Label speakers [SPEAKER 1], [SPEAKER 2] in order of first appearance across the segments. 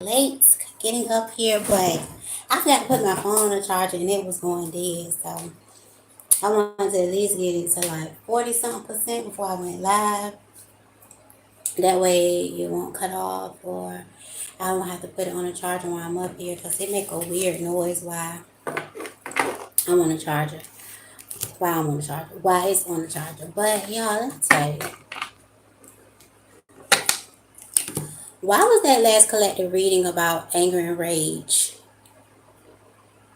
[SPEAKER 1] late getting up here, but I forgot to put my phone on the charger and it was going dead. So I wanted to at least get it to like 40 something percent before I went live. That way it won't cut off, or I don't have to put it on the charger while I'm up here because it make a weird noise while I'm on the charger. While I'm on the charger. While it's on the charger. But y'all, let me tell you. Why was that last collective reading about anger and rage?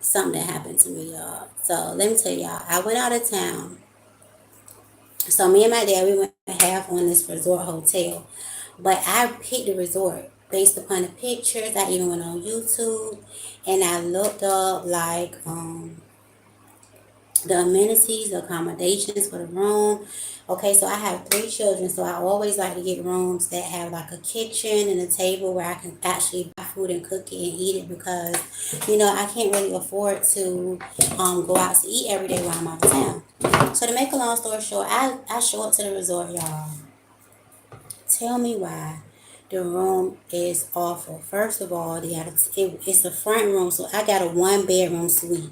[SPEAKER 1] Something that happened to me, y'all. So let me tell y'all, I went out of town. So me and my dad, we went half on this resort hotel. But I picked the resort based upon the pictures. I even went on YouTube and I looked up like the amenities, the accommodations for the room. Okay, so I have 3 children, so I always like to get rooms that have like a kitchen and a table where I can actually buy food and cook it and eat it because, I can't really afford to go out to eat every day while I'm out of town. So to make a long story short, I show up to the resort, y'all. Tell me why the room is awful. First of all, it's a front room, so I got a 1 bedroom suite.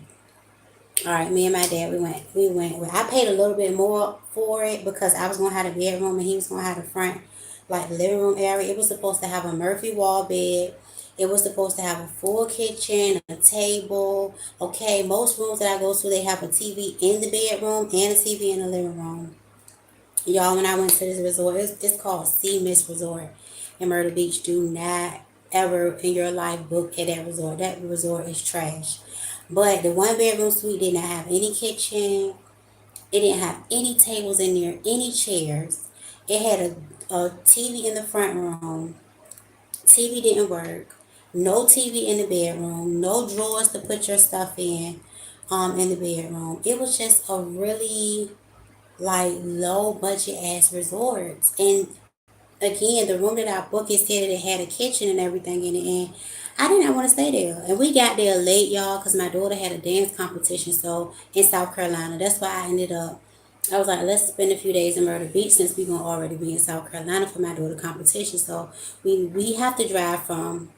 [SPEAKER 1] All right, me and my dad, we went. I paid a little bit more for it because I was gonna have the bedroom and he was gonna have the front, like the living room area. It was supposed to have a Murphy wall bed. It was supposed to have a full kitchen, a table. Okay, most rooms that I go to, they have a TV in the bedroom and a TV in the living room. Y'all, when I went to this resort, it's called Sea Mist Resort in Myrtle Beach. Do not ever in your life book at that resort. That resort is trash. But the 1 bedroom suite did not have any kitchen. It didn't have any tables in there, any chairs. It had a TV in the front room. TV didn't work. No TV in the bedroom. No drawers to put your stuff in the bedroom. It was just a really like low budget ass resorts. And again, the room that I booked, it said that it had a kitchen and everything in it, and I did not want to stay there. And we got there late, y'all, because my daughter had a dance competition, so in South Carolina. That's why I ended up. I was like, let's spend a few days in Myrtle Beach since we're gonna already be in South Carolina for my daughter competition. So we have to drive from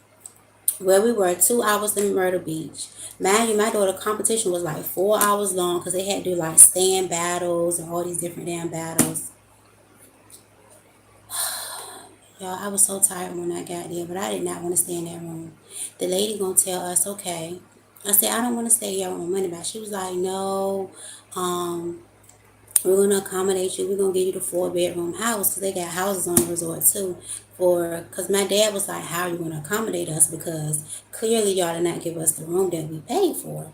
[SPEAKER 1] where we were 2 hours in Myrtle Beach. Mind you, my daughter competition was like 4 hours long because they had to do like stand battles and all these different damn battles. Y'all, I was so tired when I got there, but I did not want to stay in that room. The lady gonna tell us, okay. I said, I don't want to stay here on money back. She was like, no, um, we're gonna accommodate you. We're gonna give you the 4 bedroom house because they got houses on the resort too. Cause my dad was like, how are you gonna accommodate us? Because clearly y'all did not give us the room that we paid for.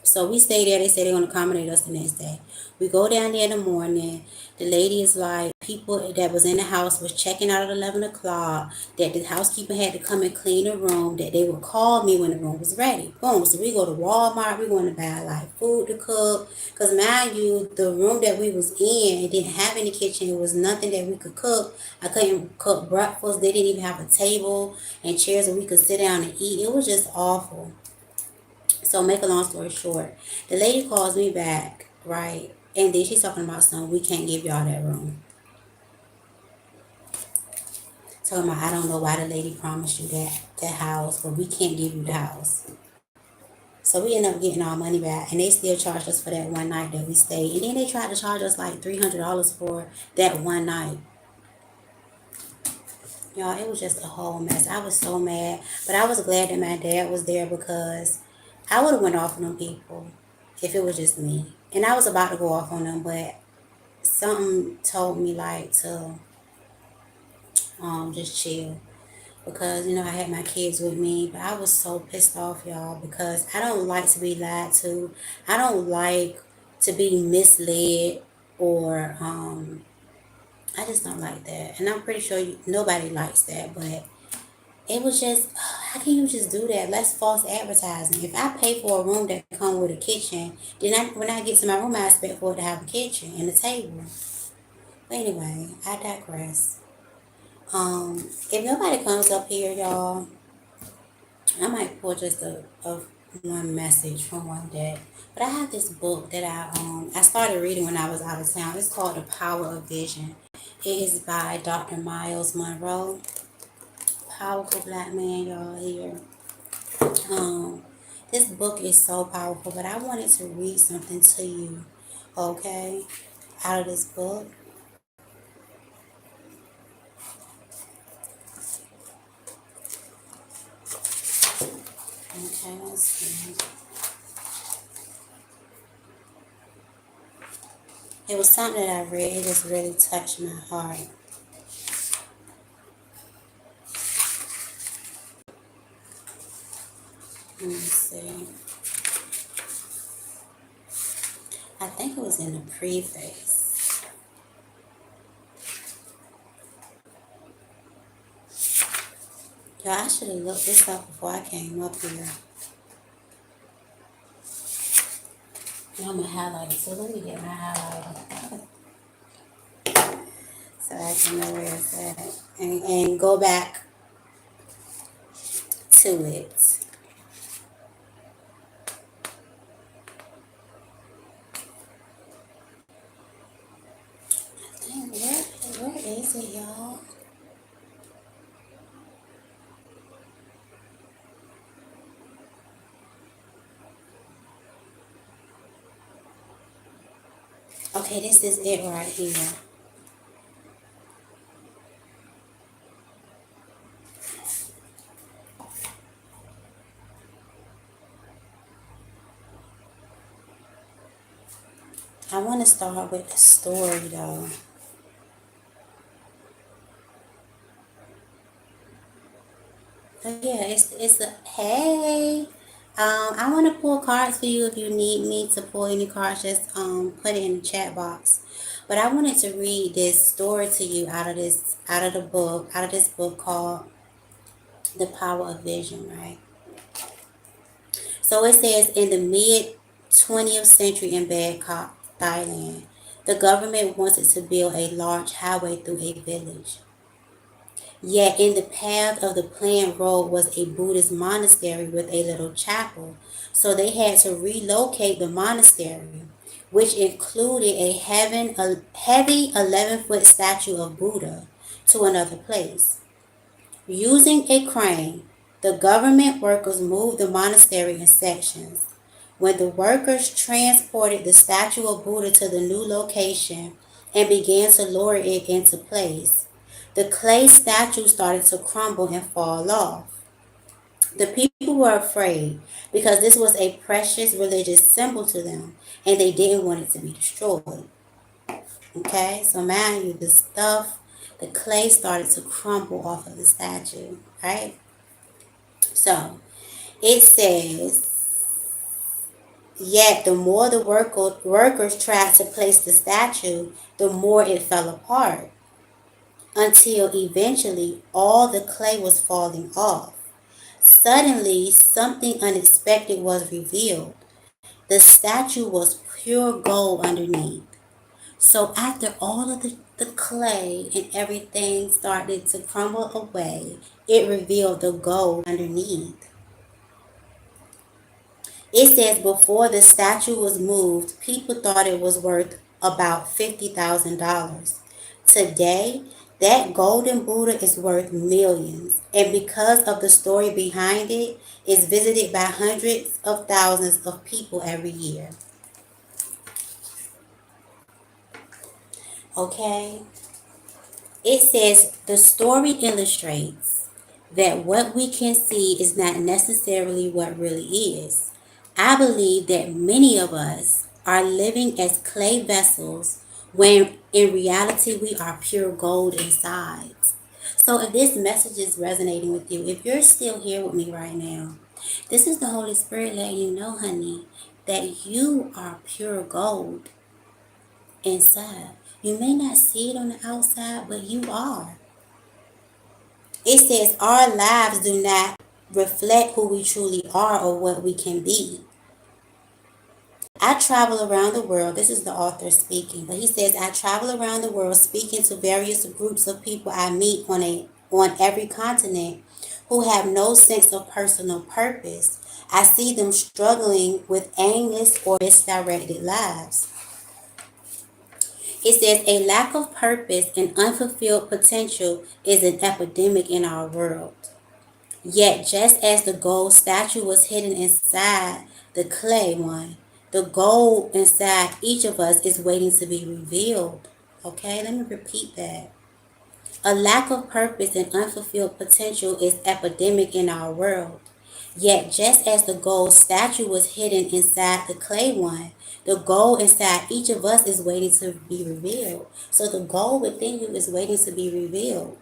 [SPEAKER 1] So we stayed there. They said they're going to accommodate us the next day. We go down there in the morning. The lady is like, people that was in the house was checking out at 11 o'clock, that the housekeeper had to come and clean the room, that they would call me when the room was ready. Boom. So we go to Walmart. We're going to buy like food to cook. Because mind you, the room that we was in, it didn't have any kitchen. It was nothing that we could cook. I couldn't cook breakfast. They didn't even have a table and chairs where we could sit down and eat. It was just awful. So make a long story short, the lady calls me back, right? And then she's talking about something, we can't give y'all that room. Talking about, I don't know why the lady promised you that house, but we can't give you the house. So we end up getting our money back, and they still charged us for that one night that we stayed. And then they tried to charge us like $300 for that one night. Y'all, it was just a whole mess. I was so mad, but I was glad that my dad was there because I would have went off on them people if it was just me. And I was about to go off on them, but something told me like to just chill because I had my kids with me, but I was so pissed off, y'all, because I don't like to be lied to. I don't like to be misled or I just don't like that. And I'm pretty sure nobody likes that, but it was just, how can you just do that? That's false advertising. If I pay for a room that come with a kitchen, then when I get to my room, I expect for it to have a kitchen and a table. But anyway, I digress. If nobody comes up here, y'all, I might pull just a one message from one day. But I have this book that I started reading when I was out of town. It's called The Power of Vision. It is by Dr. Miles Monroe. powerful black man, y'all, here. Um, this book is so powerful, but I wanted to read something to you, okay, out of this book. Okay, let's see. It was something that I read. It just really touched my heart. Let me see. I think it was in the preface. Yo, I should have looked this up before I came up here. Now I'm gonna highlight it. So let me get my highlighter so I can know where it's at and go back to it. Dang, where is it, y'all? Okay, this is it right here. I want to start with the story though. But yeah, it's a hey. I want to pull cards for you if you need me to pull any cards. Just put it in the chat box. But I wanted to read this story to you out of this book called The Power of Vision, right? So it says in the mid 20th century in Bangkok, Thailand, the government wanted to build a large highway through a village. Yet in the path of the planned road was a Buddhist monastery with a little chapel. So they had to relocate the monastery, which included a heavy 11-foot statue of Buddha, to another place. Using a crane, the government workers moved the monastery in sections. When the workers transported the statue of Buddha to the new location and began to lower it into place, the clay statue started to crumble and fall off. The people were afraid because this was a precious religious symbol to them and they didn't want it to be destroyed. Okay, so mind you, the clay started to crumble off of the statue, right? So it says, yet the more the workers tried to place the statue, the more it fell apart until eventually all the clay was falling off. Suddenly, something unexpected was revealed. The statue was pure gold underneath. So after all of the clay and everything started to crumble away, it revealed the gold underneath. It says before the statue was moved, people thought it was worth about $50,000. Today, that golden Buddha is worth millions, and because of the story behind it, is visited by hundreds of thousands of people every year. Okay? It says the story illustrates that what we can see is not necessarily what really is. I believe that many of us are living as clay vessels when in reality we are pure gold inside. So if this message is resonating with you, if you're still here with me right now, this is the Holy Spirit letting you know, honey, that you are pure gold inside. You may not see it on the outside, but you are. It says our lives do not reflect who we truly are or what we can be. I travel around the world. This is the author speaking, but he says I travel around the world speaking to various groups of people I meet on every continent who have no sense of personal purpose. I see them struggling with aimless or misdirected lives. It says a lack of purpose and unfulfilled potential is an epidemic in our world. Yet, just as the gold statue was hidden inside the clay one, the gold inside each of us is waiting to be revealed. Okay, let me repeat that. A lack of purpose and unfulfilled potential is epidemic in our world. Yet, just as the gold statue was hidden inside the clay one, the gold inside each of us is waiting to be revealed. So the gold within you is waiting to be revealed.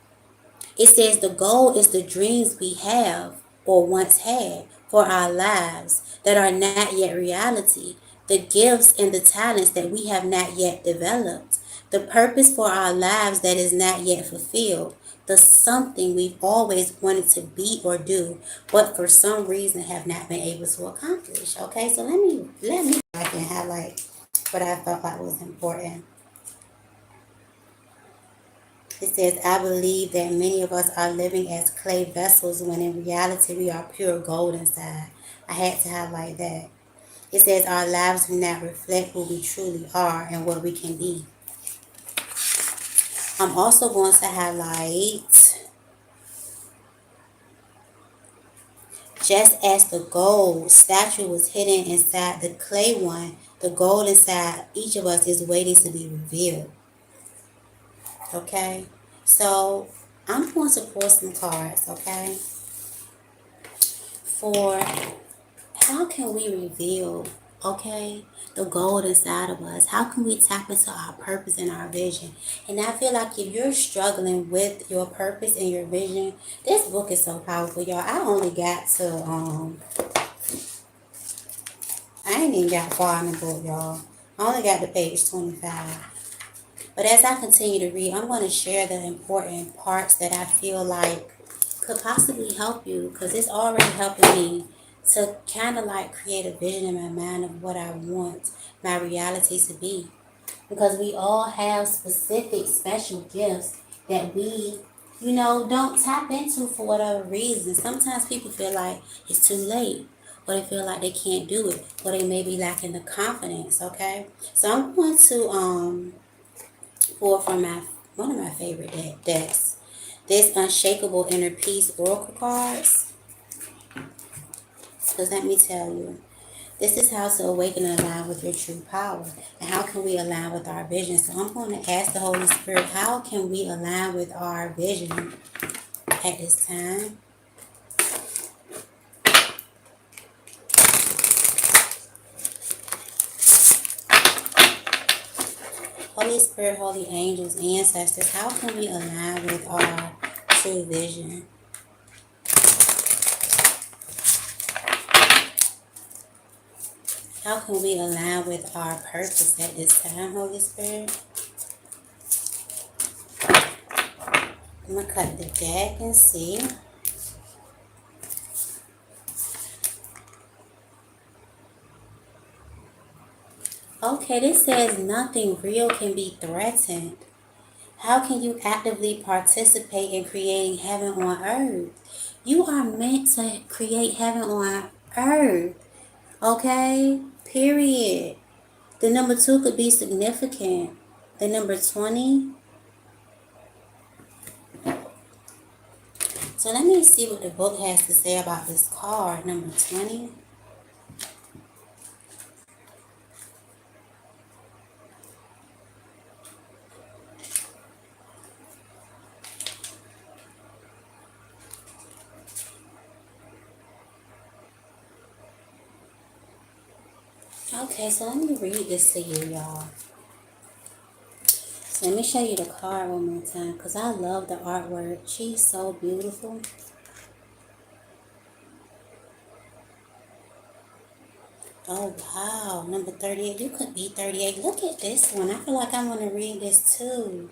[SPEAKER 1] It says the goal is the dreams we have or once had for our lives that are not yet reality, the gifts and the talents that we have not yet developed, the purpose for our lives that is not yet fulfilled, the something we've always wanted to be or do, but for some reason have not been able to accomplish. Okay, so let me I can highlight what I felt like was important. It says, I believe that many of us are living as clay vessels when in reality we are pure gold inside. I had to highlight that. It says, our lives do not reflect who we truly are and what we can be. I'm also going to highlight, just as the gold statue was hidden inside the clay one, the gold inside each of us is waiting to be revealed. Okay? So, I'm going to pull some cards, okay? For how can we reveal, okay, the gold inside of us? How can we tap into our purpose and our vision? And I feel like if you're struggling with your purpose and your vision, this book is so powerful, y'all. I only got to, I ain't even got far in the book, y'all. I only got to page 25. But as I continue to read, I'm going to share the important parts that I feel like could possibly help you, because it's already helping me to kind of like create a vision in my mind of what I want my reality to be. Because we all have specific special gifts that we, don't tap into for whatever reason. Sometimes people feel like it's too late, or they feel like they can't do it, or they may be lacking the confidence, okay? So I'm going to pull from one of my favorite decks. This Unshakable Inner Peace Oracle cards. Because let me tell you, this is how to awaken and align with your true power. And how can we align with our vision? So I'm going to ask the Holy Spirit, how can we align with our vision at this time? Holy Spirit, holy angels, ancestors, how can we align with our true vision? How can we align with our purpose at this time, Holy Spirit? I'm going to cut the deck and see. Okay, this says nothing real can be threatened. How can you actively participate in creating heaven on earth? You are meant to create heaven on earth. Okay? Period. The number 2 could be significant. The number 20. So let me see what the book has to say about this card, number 20. Okay, so let me read this to you, y'all. So let me show you the card one more time, because I love the artwork. She's so beautiful. Oh, wow. Number 38. You could be 38. Look at this one. I feel like I want to read this too.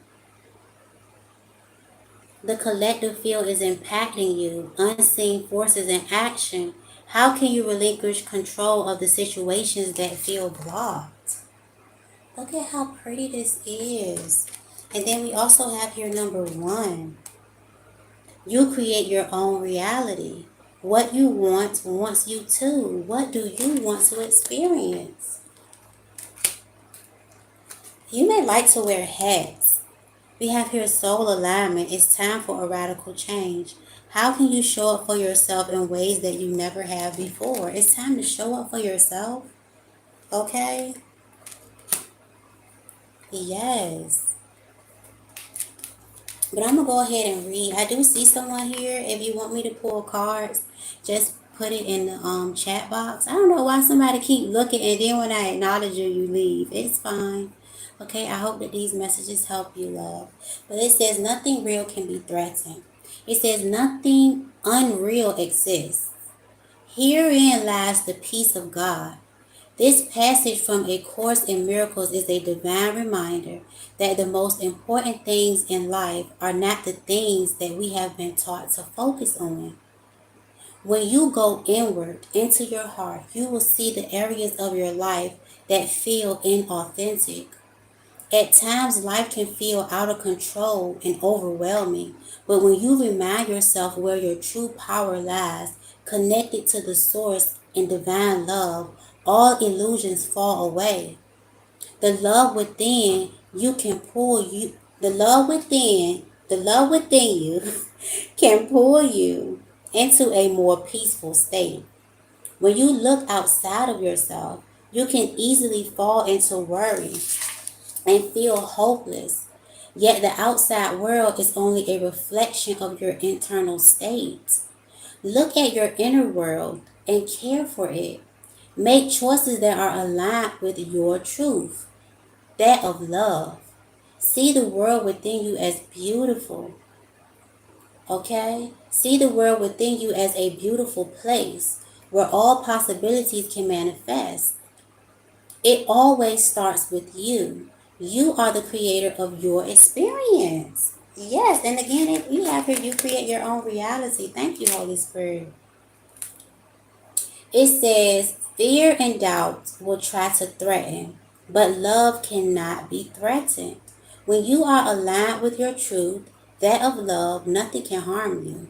[SPEAKER 1] The collective field is impacting you. Unseen forces in action. How can you relinquish control of the situations that feel blocked? Look at how pretty this is. And then we also have here number 1. You create your own reality. What you want wants you to. What do you want to experience? You may like to wear hats. We have here soul alignment. It's time for a radical change. How can you show up for yourself in ways that you never have before? It's time to show up for yourself. Okay? Yes. But I'm going to go ahead and read. I do see someone here. If you want me to pull cards, just put it in the chat box. I don't know why somebody keep looking and then when I acknowledge you, you leave. It's fine. Okay, I hope that these messages help you, love. But it says nothing real can be threatened. It says nothing unreal exists. Herein lies the peace of God. This passage from A Course in Miracles is a divine reminder that the most important things in life are not the things that we have been taught to focus on. When you go inward into your heart, you will see the areas of your life that feel inauthentic. At times, life can feel out of control and overwhelming, but when you remind yourself where your true power lies, connected to the source in divine love, all illusions fall away. The love within you can pull you, the love within you can pull you into a more peaceful state. When you look outside of yourself, you can easily fall into worry and feel hopeless. Yet the outside world is only a reflection of your internal state. Look at your inner world and care for it. Make choices that are aligned with your truth, that of love. See the world within you as beautiful, okay? See the world within you as a beautiful place where all possibilities can manifest. It always starts with you. You are the creator of your experience. Yes, and again, if we have here, you create your own reality. Thank you, Holy Spirit. It says, fear and doubt will try to threaten, but love cannot be threatened. When you are aligned with your truth, that of love, nothing can harm you.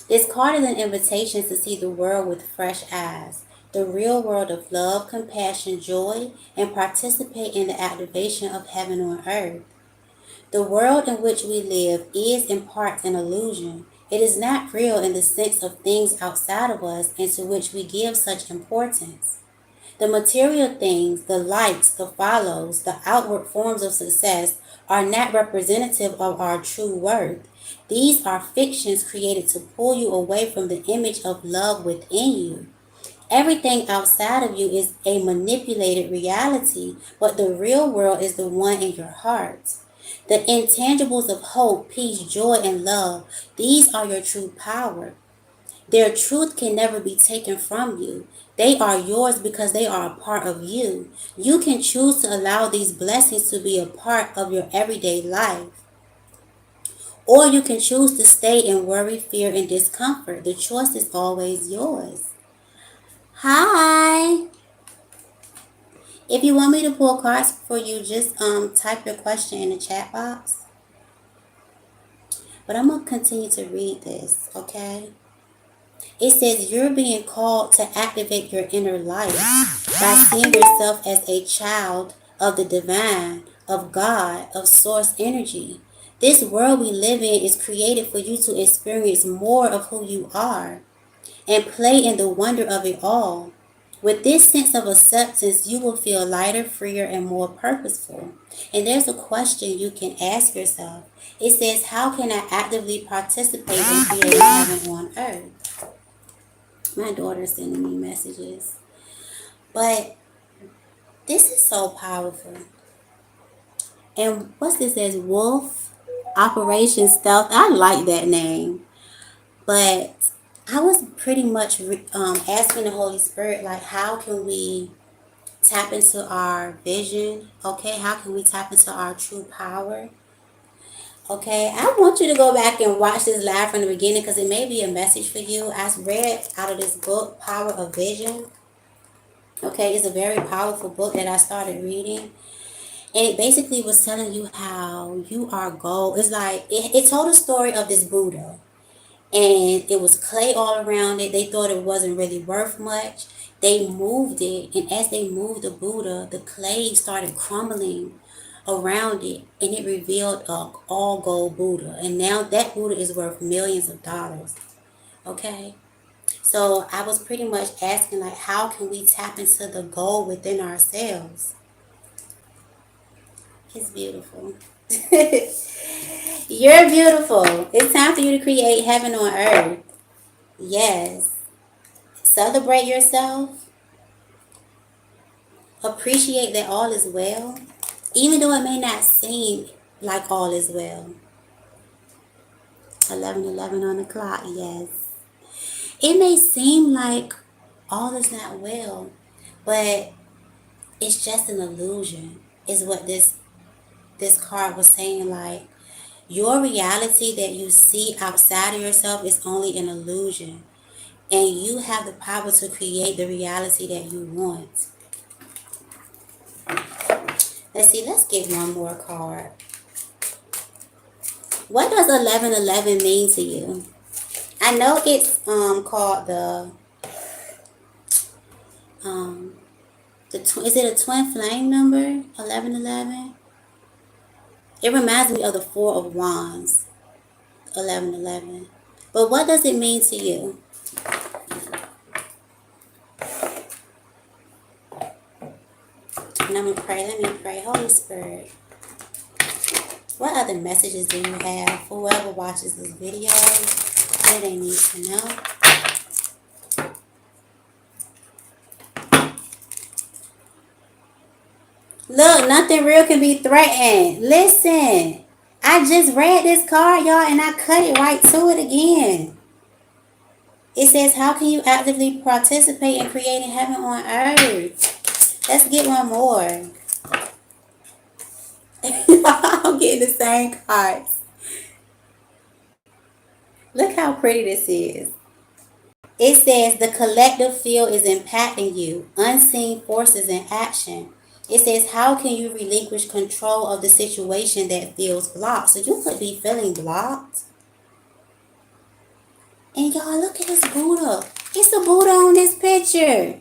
[SPEAKER 1] This card is an invitation to see the world with fresh eyes, the real world of love, compassion, joy, and participate in the activation of heaven on earth. The world in which we live is in part an illusion. It is not real in the sense of things outside of us into which we give such importance. The material things, the likes, the follows, the outward forms of success are not representative of our true worth. These are fictions created to pull you away from the image of love within you. Everything outside of you is a manipulated reality, but the real world is the one in your heart. The intangibles of hope, peace, joy, and love, these are your true power. Their truth can never be taken from you. They are yours because they are a part of you. You can choose to allow these blessings to be a part of your everyday life. Or you can choose to stay in worry, fear, and discomfort. The choice is always yours. Hi. If you want me to pull cards for you, just type your question in the chat box. But I'm going to continue to read this, okay? It says you're being called to activate your inner light by seeing yourself as a child of the divine, of God, of source energy. This world we live in is created for you to experience more of who you are and play in the wonder of it all. With this sense of acceptance, you will feel lighter, freer, and more purposeful. And there's a question you can ask yourself. It says, how can I actively participate in creating heaven on earth? My daughter's sending me messages. But this is so powerful. And what's this as Wolf Operation Stealth? I like that name. But I was pretty much asking the Holy Spirit, like, how can we tap into our vision? Okay, how can we tap into our true power? Okay, I want you to go back and watch this live from the beginning because it may be a message for you. I read out of this book, Power of Vision. Okay, it's a very powerful book that I started reading. And it basically was telling you how you are gold. It's like, it told a story of this Buddha. And it was clay all around it. They thought it wasn't really worth much. They moved it. And as they moved the Buddha, the clay started crumbling around it, and it revealed a all gold Buddha. And now that Buddha is worth millions of dollars. Okay? So I was pretty much asking, like, how can we tap into the gold within ourselves? It's beautiful. You're beautiful. It's time for you to create heaven on earth. Yes. Celebrate yourself. Appreciate that all is well. Even though it may not seem like all is well. 11:11 on the clock, yes. It may seem like all is not well, but it's just an illusion, is what this card was saying. Like, your reality that you see outside of yourself is only an illusion. And you have the power to create the reality that you want. Let's see, let's get one more card. What does 11:11 mean to you? I know it's called um is it a twin flame number? 11:11. It reminds me of the Four of Wands. 11:11. But what does it mean to you? And I'm gonna pray. Let me pray. Holy Spirit, what other messages do you have for whoever watches this video that they need to know? Look, nothing real can be threatened. Listen, I just read this card, y'all, and I cut it right to it again. It says, how can you actively participate in creating heaven on earth? Let's get one more. I'm getting the same cards. Look how pretty this is. It says the collective field is impacting you, unseen forces in action. It says, how can you relinquish control of the situation that feels blocked? So you could be feeling blocked. And y'all, look at this Buddha. It's a Buddha on this picture.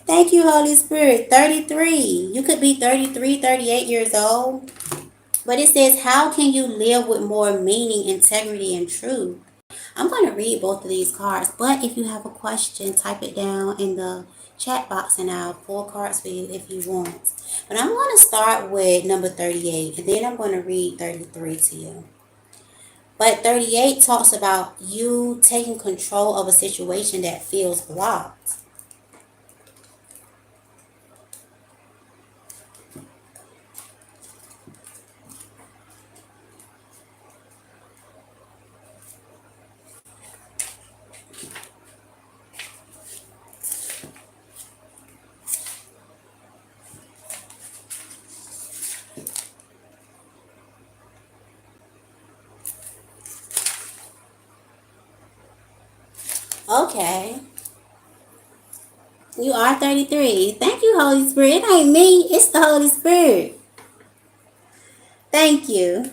[SPEAKER 1] Thank you, Holy Spirit. 33. You could be 33, 38 years old. But it says, how can you live with more meaning, integrity, and truth? I'm going to read both of these cards, but if you have a question, type it down in the chat box and I'll pull cards for you if you want. But I'm going to start with number 38, and then I'm going to read 33 to you. But 38 talks about you taking control of a situation that feels blocked. Okay. You are 33. Thank you, Holy Spirit. It ain't me. It's the Holy Spirit. Thank you.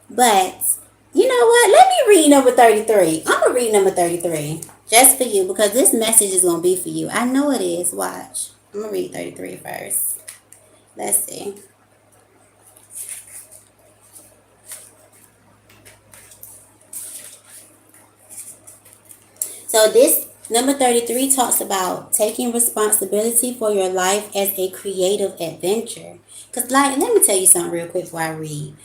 [SPEAKER 1] But, you know what? Let me read number 33. I'm going to read number 33. Just for you, because this message is going to be for you. I know it is. Watch. I'm going to read 33 first. Let's see. So this number 33 talks about taking responsibility for your life as a creative adventure. Because, like, let me tell you something real quick before I read.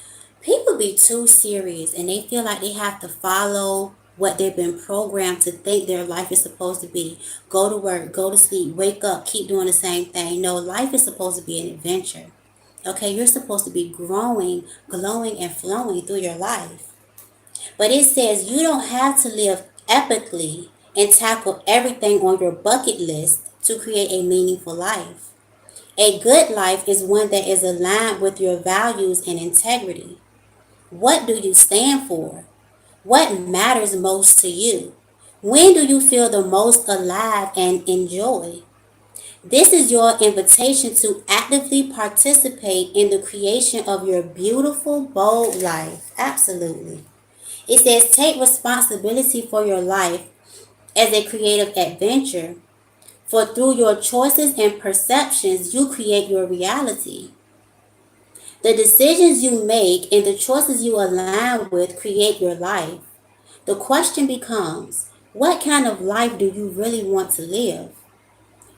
[SPEAKER 1] People be too serious and they feel like they have to follow what they've been programmed to think their life is supposed to be. Go to work, go to sleep, wake up, keep doing the same thing. No, life is supposed to be an adventure. Okay, you're supposed to be growing, glowing, and flowing through your life. But it says you don't have to live epically and tackle everything on your bucket list to create a meaningful life. A good life is one that is aligned with your values and integrity. What do you stand for? What matters most to you? When do you feel the most alive and enjoy? This is your invitation to actively participate in the creation of your beautiful, bold life. Absolutely. It says take responsibility for your life as a creative adventure. For through your choices and perceptions, you create your reality. The decisions you make and the choices you align with create your life. The question becomes, what kind of life do you really want to live?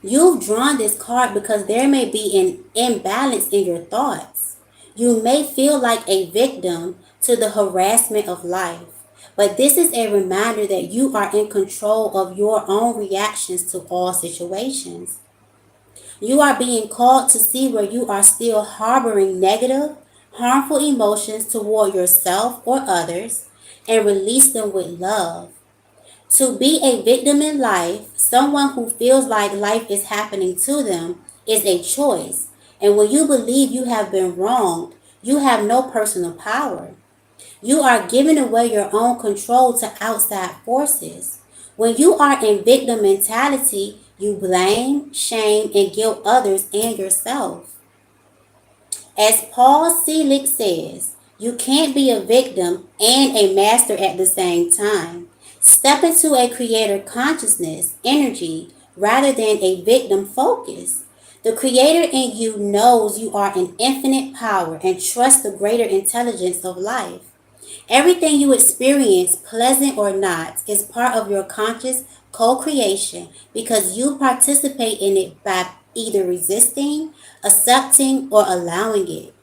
[SPEAKER 1] You've drawn this card because there may be an imbalance in your thoughts. You may feel like a victim to the harassment of life, but this is a reminder that you are in control of your own reactions to all situations. You are being called to see where you are still harboring negative, harmful emotions toward yourself or others and release them with love. To be a victim in life, someone who feels like life is happening to them, is a choice. And when you believe you have been wronged, you have no personal power. You are giving away your own control to outside forces. When you are in victim mentality, you blame, shame, and guilt others and yourself. As Paul Selig says, you can't be a victim and a master at the same time. Step into a creator consciousness, energy, rather than a victim focus. The creator in you knows you are an infinite power and trusts the greater intelligence of life. Everything you experience, pleasant or not, is part of your conscious co-creation because you participate in it by either resisting, accepting, or allowing it.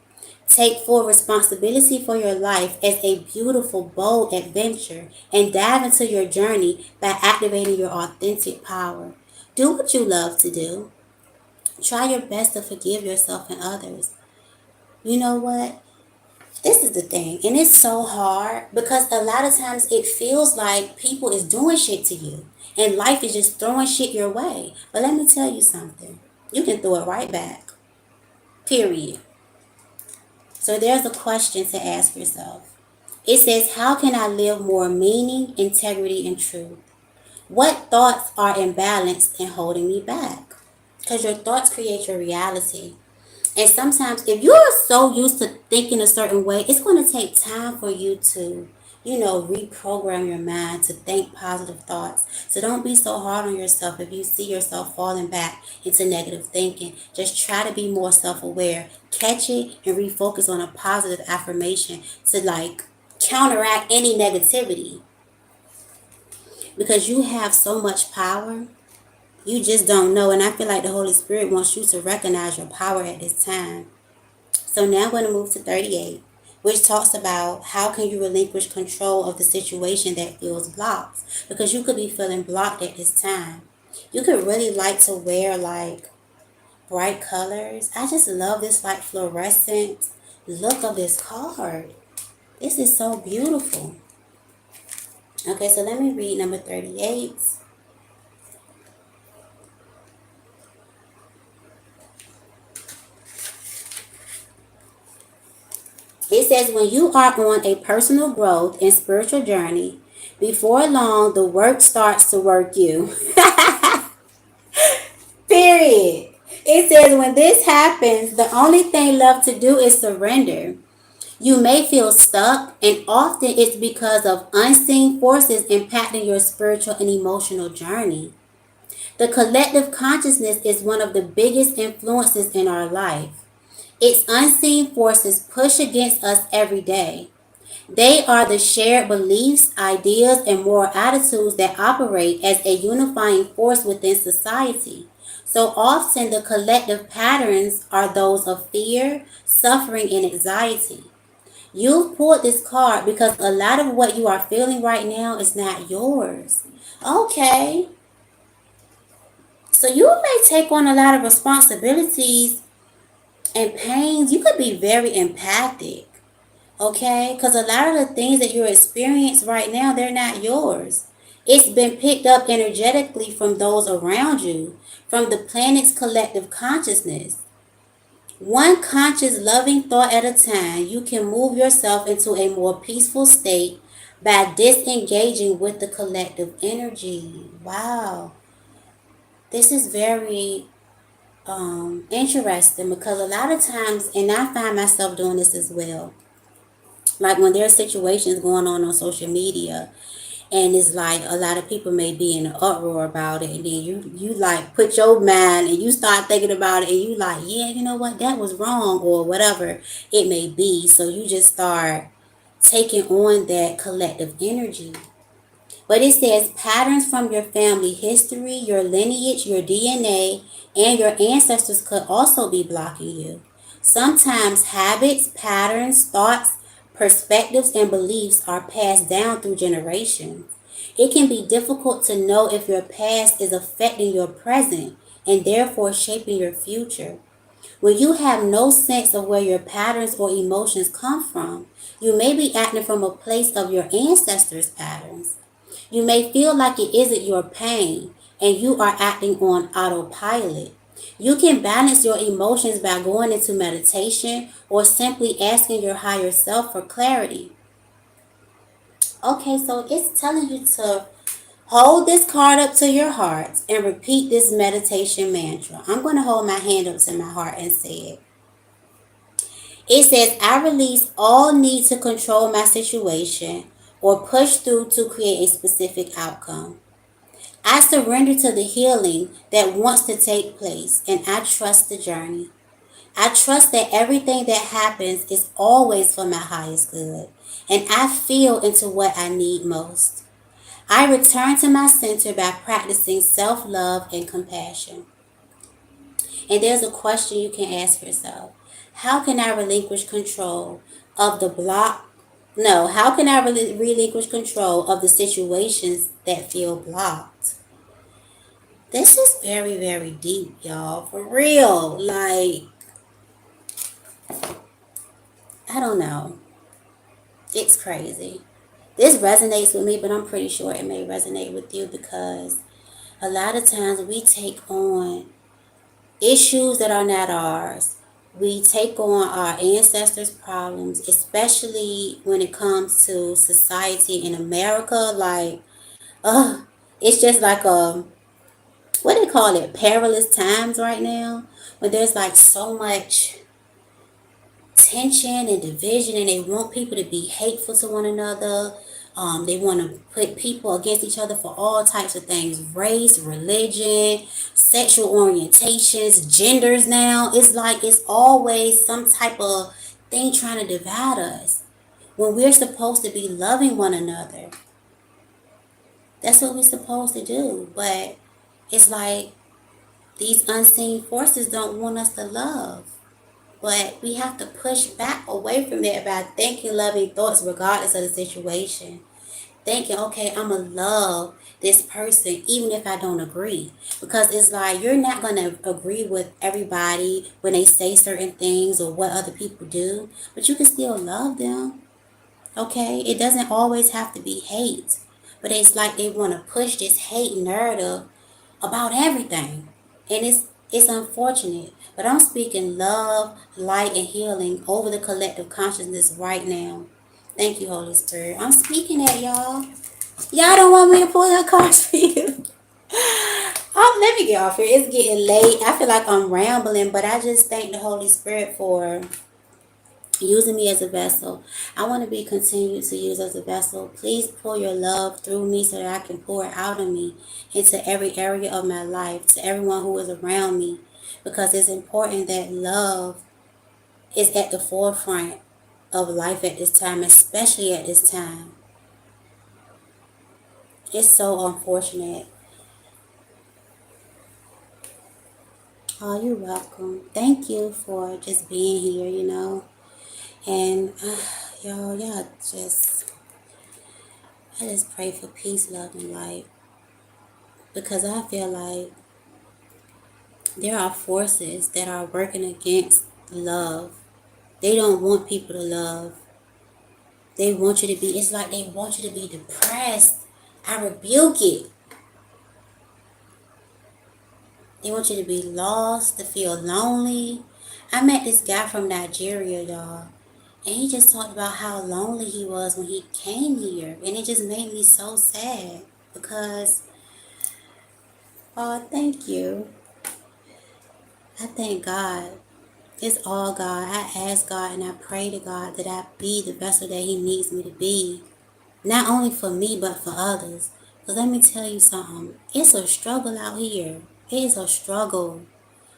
[SPEAKER 1] Take full responsibility for your life as a beautiful, bold adventure and dive into your journey by activating your authentic power. Do what you love to do. Try your best to forgive yourself and others. You know what? This is the thing, and it's so hard because a lot of times it feels like people is doing shit to you and life is just throwing shit your way. But let me tell you something. You can throw it right back. Period. So there's a question to ask yourself. It says, how can I live more meaning, integrity, and truth? What thoughts are imbalanced and holding me back? Because your thoughts create your reality. And sometimes if you are so used to thinking a certain way, it's going to take time for you to, reprogram your mind to think positive thoughts. So don't be so hard on yourself if you see yourself falling back into negative thinking. Just try to be more self-aware. Catch it and refocus on a positive affirmation to counteract any negativity. Because you have so much power. You just don't know. And I feel like the Holy Spirit wants you to recognize your power at this time. So now I'm going to move to 38, which talks about how can you relinquish control of the situation that feels blocked. Because you could be feeling blocked at this time. You could really like to wear bright colors. I just love this fluorescent look of this card. This is so beautiful. Okay, so let me read number 38. It says, when you are on a personal growth and spiritual journey, before long, the work starts to work you. Period. It says, when this happens, the only thing left to do is surrender. You may feel stuck, and often it's because of unseen forces impacting your spiritual and emotional journey. The collective consciousness is one of the biggest influences in our life. Its unseen forces push against us every day. They are the shared beliefs, ideas, and moral attitudes that operate as a unifying force within society. So often the collective patterns are those of fear, suffering, and anxiety. You've pulled this card because a lot of what you are feeling right now is not yours. Okay. So you may take on a lot of responsibilities and pains. You could be very empathic. Okay? Because a lot of the things that you're experiencing right now, they're not yours. It's been picked up energetically from those around you, from the planet's collective consciousness. One conscious, loving thought at a time, you can move yourself into a more peaceful state by disengaging with the collective energy. Wow. This is very interesting because a lot of times, and I find myself doing this as well, like when there are situations going on social media And it's like a lot of people may be in an uproar about it, and then you like put your mind and you start thinking about it, and you like, yeah, you know what, that was wrong, or whatever it may be. So you just start taking on that collective energy. But it says patterns from your family history, your lineage, your DNA, and your ancestors could also be blocking you. Sometimes habits, patterns, thoughts, perspectives, and beliefs are passed down through generations. It can be difficult to know if your past is affecting your present and therefore shaping your future. When you have no sense of where your patterns or emotions come from, you may be acting from a place of your ancestors' patterns. You may feel like it isn't your pain and you are acting on autopilot. You can balance your emotions by going into meditation or simply asking your higher self for clarity. Okay, so it's telling you to hold this card up to your heart and repeat this meditation mantra. I'm going to hold my hand up to my heart and say it. It says, I release all need to control my situation or push through to create a specific outcome. I surrender to the healing that wants to take place, and I trust the journey. I trust that everything that happens is always for my highest good, and I feel into what I need most. I return to my center by practicing self love and compassion. And there's a question you can ask yourself. How can I relinquish control of the block? No, how can I relinquish control of the situations that feel blocked? This is very, very deep, y'all. For real. Like, I don't know. It's crazy. This resonates with me, but I'm pretty sure it may resonate with you because a lot of times we take on issues that are not ours. We take on our ancestors' problems, especially when it comes to society in America. Like, it's just like what do they call it? Perilous times right now, when there's like so much tension and division, and they want people to be hateful to one another. They want to put people against each other for all types of things: race, religion, sexual orientations, genders. Now it's like it's always some type of thing trying to divide us when we're supposed to be loving one another. That's what we're supposed to do. But it's like these unseen forces don't want us to love. But we have to push back away from that by thinking loving thoughts regardless of the situation. Thinking, okay, I'm going to love this person even if I don't agree. Because it's like you're not going to agree with everybody when they say certain things or what other people do. But you can still love them. Okay? It doesn't always have to be hate. But it's like they want to push this hate narrative about everything. And it's unfortunate. But I'm speaking love, light, and healing over the collective consciousness right now. Thank you, Holy Spirit. I'm speaking that, y'all. Y'all don't want me to pull your cards for you. Let me get off here. It's getting late. I feel like I'm rambling, but I just thank the Holy Spirit for using me as a vessel. I want to be continued to use as a vessel. Please pour your love through me so that I can pour it out of me into every area of my life, to everyone who is around me, because it's important that love is at the forefront of life at this time, especially at this time. It's so unfortunate. Oh, you're welcome. Thank you for just being here. And y'all I just pray for peace, love, and light. Because I feel like there are forces that are working against love. They don't want people to love. They want you to be, it's like they want you to be depressed. I rebuke it. They want you to be lost, to feel lonely. I met this guy from Nigeria, y'all. And he just talked about how lonely he was when he came here. And it just made me so sad. Because, oh, thank you. I thank God. It's all God. I ask God and I pray to God that I be the vessel that He needs me to be. Not only for me, but for others. Because let me tell you something. It's a struggle out here. It is a struggle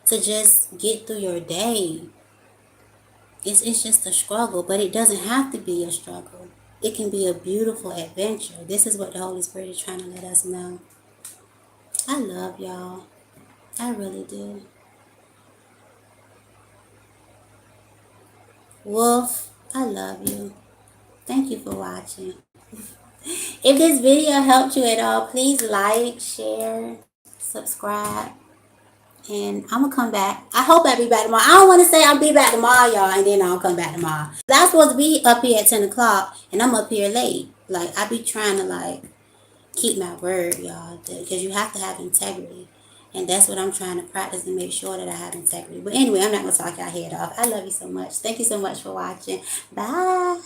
[SPEAKER 1] to just get through your day. It's just a struggle, but it doesn't have to be a struggle. It can be a beautiful adventure. This is what the Holy Spirit is trying to let us know. I love y'all. I really do. Wolf, I love you. Thank you for watching. If this video helped you at all, please like, share, subscribe. And I'm gonna come back. I hope I be back tomorrow. I don't want to say I'll be back tomorrow, y'all, and then I'll come back tomorrow. I'm supposed to be up here at 10 o'clock, and I'm up here late. Like, I be trying to, like, keep my word, y'all, because you have to have integrity. And that's what I'm trying to practice and make sure that I have integrity. But anyway, I'm not going to talk your head off. I love you so much. Thank you so much for watching. Bye.